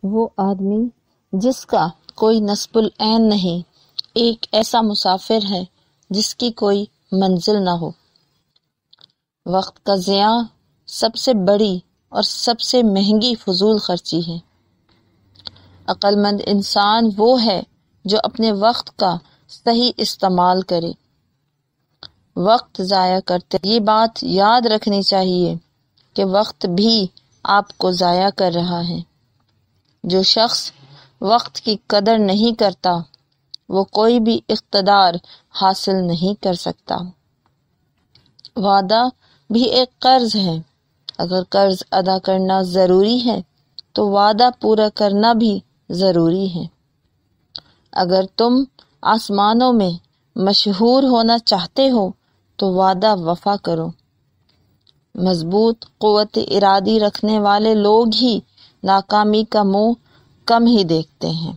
وہ آدمی جس کا کوئی نصب العین نہیں ایک ایسا مسافر ہے جس کی کوئی منزل نہ ہو۔ وقت کا ضیاع سب سے بڑی اور سب سے مہنگی فضول خرچی ہے۔ عقل مند انسان وہ ہے جو اپنے وقت کا صحیح استعمال کرے۔ وقت ضائع کرتے یہ بات یاد رکھنی چاہیے کہ وقت بھی آپ کو ضائع کر رہا ہے۔ جو شخص وقت کی قدر نہیں کرتا وہ کوئی بھی اقتدار حاصل نہیں کر سکتا۔ وعدہ بھی ایک قرض ہے۔ اگر قرض ادا کرنا ضروری ہے تو وعدہ پورا کرنا بھی ضروری ہے۔ اگر تم آسمانوں میں مشہور ہونا چاہتے ہو تو وعدہ وفا کرو۔ مضبوط قوت ارادی رکھنے والے لوگ ہی ناکامی کا منہ کم ہی دیکھتے ہیں۔